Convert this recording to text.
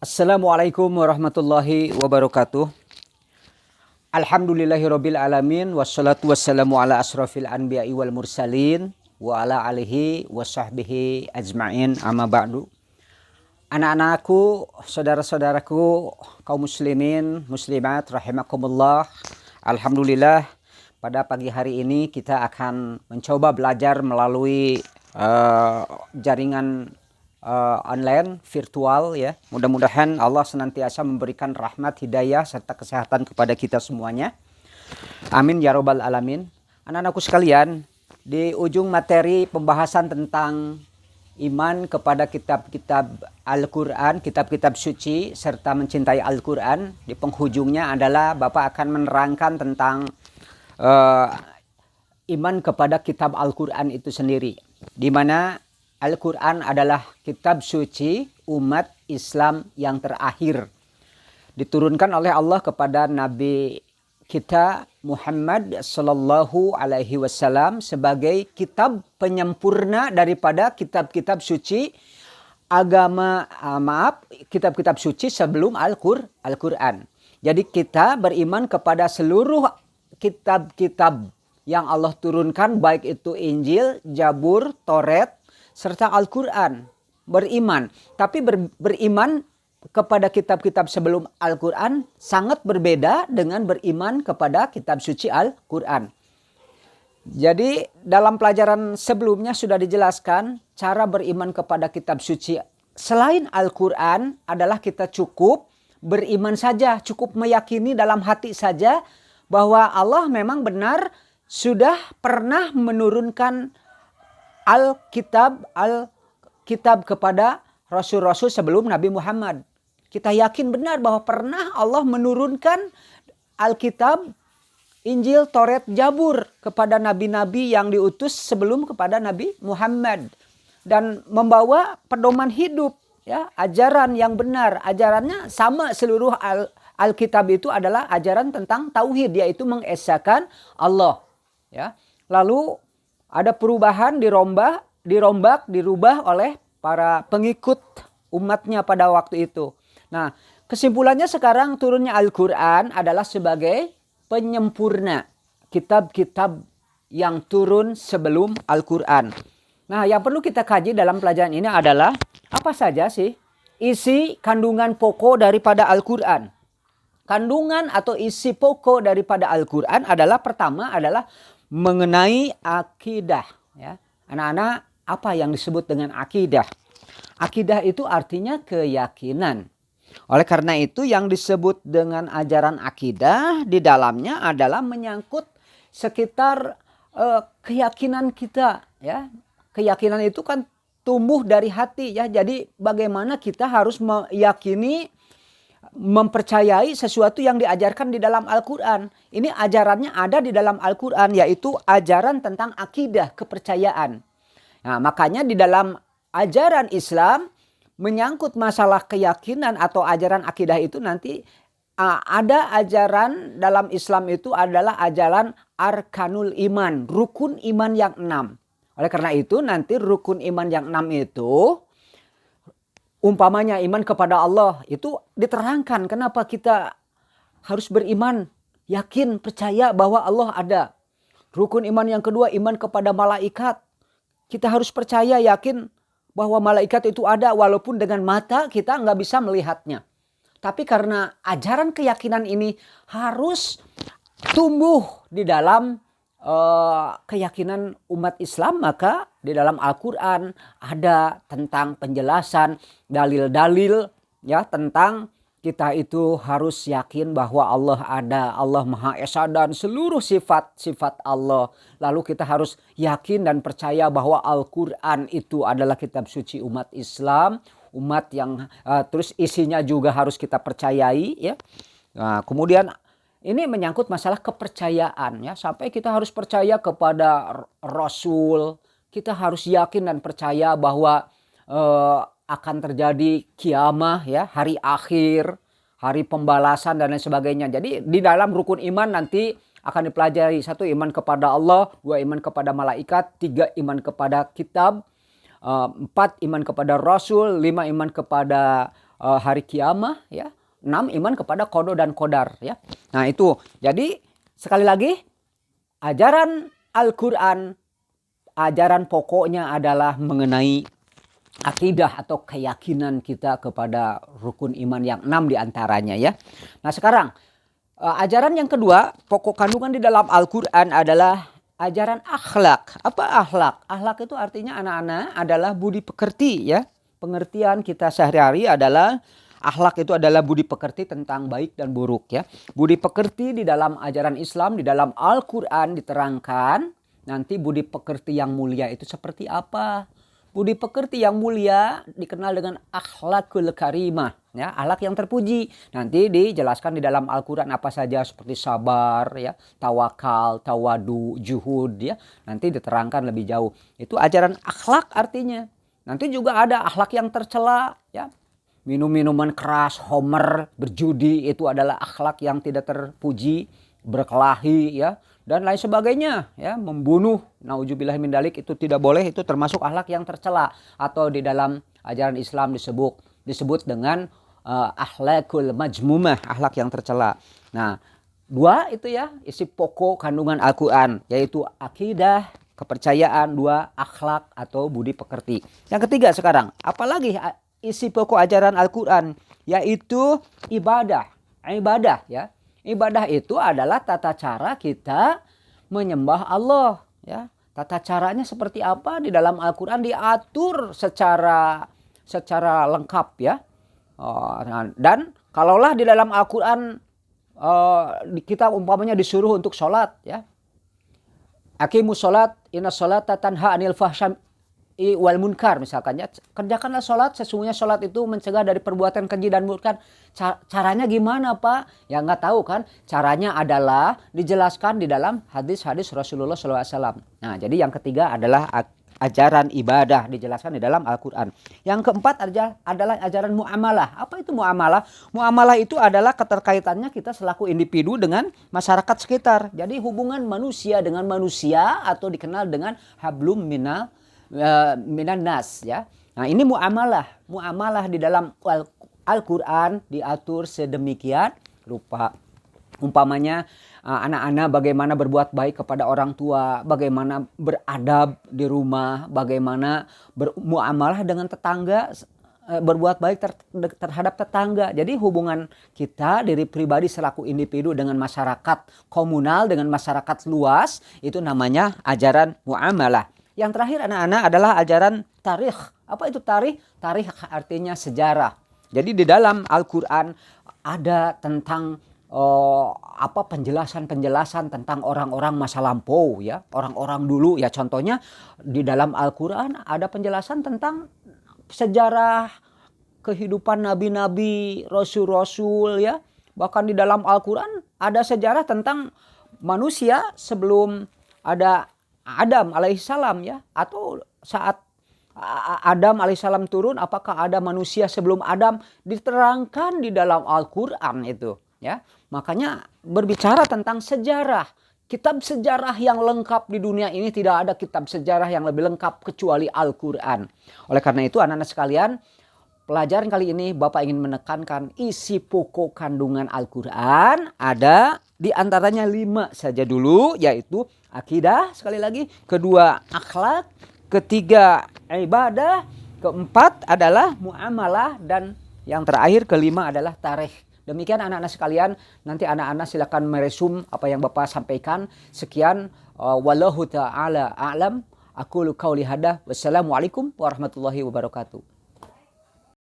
Assalamualaikum warahmatullahi wabarakatuh. Alhamdulillahirabbil alamin wassalatu wassalamu ala asrofil anbiya'i wal mursalin wa ala alihi wasahbihi ajmain amma ba'du. Anak-anakku, saudara-saudaraku, kaum muslimin, muslimat rahimakumullah. Alhamdulillah pada pagi hari ini kita akan mencoba belajar melalui jaringan online virtual ya. Mudah-mudahan Allah senantiasa memberikan rahmat, hidayah serta kesehatan kepada kita semuanya. Amin ya robbal alamin. Anak-anakku sekalian, di ujung materi pembahasan tentang iman kepada kitab-kitab Al-Quran, kitab-kitab suci serta mencintai Al-Quran, di penghujungnya adalah Bapak akan menerangkan tentang iman kepada kitab Al-Quran itu sendiri, di mana Al-Quran adalah kitab suci umat Islam yang terakhir. Diturunkan oleh Allah kepada Nabi kita Muhammad Sallallahu Alaihi Wasallam sebagai kitab penyempurna daripada kitab-kitab suci agama, kitab-kitab suci sebelum Al-Quran. Jadi kita beriman kepada seluruh kitab-kitab yang Allah turunkan, baik itu Injil, Zabur, Taurat, serta Al-Quran. Beriman. Tapi beriman kepada kitab-kitab sebelum Al-Quran sangat berbeda dengan beriman kepada kitab suci Al-Quran. Jadi dalam pelajaran sebelumnya sudah dijelaskan cara beriman kepada kitab suci selain Al-Quran adalah kita cukup beriman saja, cukup meyakini dalam hati saja bahwa Allah memang benar sudah pernah menurunkan Alkitab kepada Rasul-Rasul sebelum Nabi Muhammad. Kita yakin benar bahwa pernah Allah menurunkan Alkitab, Injil, Taurat, Zabur kepada nabi-nabi yang diutus sebelum kepada Nabi Muhammad. Dan membawa pedoman hidup, ya, ajaran yang benar. Ajarannya sama, seluruh Alkitab itu adalah ajaran tentang tauhid, yaitu mengesahkan Allah. Ya. Lalu ada perubahan, dirubah oleh para pengikut umatnya pada waktu itu. Nah, kesimpulannya sekarang turunnya Al-Quran adalah sebagai penyempurna kitab-kitab yang turun sebelum Al-Quran. Nah, yang perlu kita kaji dalam pelajaran ini adalah apa saja sih isi kandungan pokok daripada Al-Quran. Kandungan atau isi pokok daripada Al-Quran adalah pertama adalah mengenai akidah. Ya. Anak-anak, apa yang disebut dengan akidah? Akidah itu artinya keyakinan. Oleh karena itu yang disebut dengan ajaran akidah di dalamnya adalah menyangkut sekitar keyakinan kita. Ya. Keyakinan itu kan tumbuh dari hati. Ya. Jadi bagaimana kita harus meyakini, mempercayai sesuatu yang diajarkan di dalam Al-Quran. Ini ajarannya ada di dalam Al-Quran, yaitu ajaran tentang akidah, kepercayaan. Nah, makanya di dalam ajaran Islam menyangkut masalah keyakinan atau ajaran akidah itu nanti ada ajaran dalam Islam itu adalah ajaran arkanul iman, rukun iman yang 6. Oleh karena itu nanti rukun iman yang 6 itu umpamanya iman kepada Allah itu diterangkan kenapa kita harus beriman, yakin, percaya bahwa Allah ada. Rukun iman yang kedua iman kepada malaikat. Kita harus percaya, yakin bahwa malaikat itu ada walaupun dengan mata kita nggak bisa melihatnya. Tapi karena ajaran keyakinan ini harus tumbuh di dalam keyakinan umat Islam, maka di dalam Al-Quran ada tentang penjelasan dalil-dalil ya tentang kita itu harus yakin bahwa Allah ada, Allah Maha Esa dan seluruh sifat-sifat Allah. Lalu kita harus yakin dan percaya bahwa Al-Quran itu adalah kitab suci umat Islam, umat yang terus isinya juga harus kita percayai ya. Nah, kemudian ini menyangkut masalah kepercayaan ya, sampai kita harus percaya kepada Rasul, kita harus yakin dan percaya bahwa akan terjadi kiamah ya, hari akhir, hari pembalasan dan lain sebagainya. Jadi di dalam rukun iman nanti akan dipelajari, 1 iman kepada Allah, 2 iman kepada malaikat, 3 iman kepada kitab, 4 iman kepada Rasul, 5 iman kepada hari kiamah ya. 6 iman kepada qada dan qadar ya. Nah itu. Jadi sekali lagi ajaran Al-Qur'an, ajaran pokoknya adalah mengenai akidah atau keyakinan kita kepada rukun iman yang 6 diantaranya ya. Nah sekarang ajaran yang kedua, pokok kandungan di dalam Al-Qur'an adalah ajaran akhlak. Apa akhlak? Akhlak itu artinya anak-anak adalah budi pekerti ya. Pengertian kita sehari-hari adalah akhlak itu adalah budi pekerti tentang baik dan buruk ya. Budi pekerti di dalam ajaran Islam, di dalam Al-Qur'an diterangkan nanti budi pekerti yang mulia itu seperti apa. Budi pekerti yang mulia dikenal dengan akhlakul karimah ya, akhlak yang terpuji. Nanti dijelaskan di dalam Al-Qur'an apa saja seperti sabar ya, tawakal, tawadu, juhud ya. Nanti diterangkan lebih jauh. Itu ajaran akhlak artinya. Nanti juga ada akhlak yang tercela ya. Minum-minuman keras, homer, berjudi itu adalah akhlak yang tidak terpuji, berkelahi ya dan lain sebagainya ya, membunuh, nauzubillah min dzalik itu tidak boleh, itu termasuk akhlak yang tercela atau di dalam ajaran Islam disebut dengan akhlakul majmumah, akhlak yang tercela. Nah, 2 itu ya isi pokok kandungan Al-Qur'an yaitu akidah, kepercayaan, 2 akhlak atau budi pekerti. Yang ketiga sekarang, apalagi isi pokok ajaran Al-Qur'an yaitu ibadah. Ibadah ya. Ibadah itu adalah tata cara kita menyembah Allah ya. Tata caranya seperti apa di dalam Al-Qur'an diatur secara lengkap ya. Dan kalaulah di dalam Al-Qur'an kita umpamanya disuruh untuk sholat ya. Aqimus sholat, inna sholata tanha anil fahsya wal munkar misalkan ya, kerjakanlah sholat, sesungguhnya sholat itu mencegah dari perbuatan keji dan munkar. Caranya gimana Pak? Ya nggak tahu kan. Caranya adalah dijelaskan di dalam hadis-hadis Rasulullah SAW. Nah jadi yang ketiga adalah ajaran ibadah dijelaskan di dalam Al-Qur'an. Yang keempat adalah ajaran muamalah. Apa itu muamalah? Muamalah itu adalah keterkaitannya kita selaku individu dengan masyarakat sekitar. Jadi hubungan manusia dengan manusia atau dikenal dengan hablum minan nas ya. Nah ini muamalah di dalam Al-Qur'an diatur sedemikian rupa. Umpamanya anak-anak bagaimana berbuat baik kepada orang tua, bagaimana beradab di rumah, bagaimana bermuamalah dengan tetangga, berbuat baik terhadap tetangga. Jadi hubungan kita diri pribadi selaku individu dengan masyarakat komunal, dengan masyarakat luas, itu namanya ajaran muamalah. Yang terakhir anak-anak adalah ajaran tarikh. Apa itu tarikh? Tarikh artinya sejarah. Jadi di dalam Al-Qur'an ada tentang penjelasan tentang orang-orang masa lampau ya, orang-orang dulu ya. Contohnya di dalam Al-Qur'an ada penjelasan tentang sejarah kehidupan nabi-nabi, rasul-rasul ya. Bahkan di dalam Al-Qur'an ada sejarah tentang manusia sebelum ada Adam alaihissalam ya, atau saat Adam alaihissalam turun, apakah ada manusia sebelum Adam, diterangkan di dalam Al-Qur'an itu ya. Makanya berbicara tentang sejarah, kitab sejarah yang lengkap di dunia ini tidak ada kitab sejarah yang lebih lengkap kecuali Al-Qur'an. Oleh karena itu anak-anak sekalian, pelajaran kali ini Bapak ingin menekankan isi pokok kandungan Al-Qur'an ada di antaranya 5 saja dulu, yaitu akidah sekali lagi, kedua akhlak, ketiga ibadah, keempat adalah muamalah, dan yang terakhir kelima adalah tarikh. Demikian anak-anak sekalian, nanti anak-anak silakan meresum apa yang Bapak sampaikan. Sekian, wallahu ta'ala a'lam. Aqulu qauli hadza. Wassalamualaikum warahmatullahi wabarakatuh.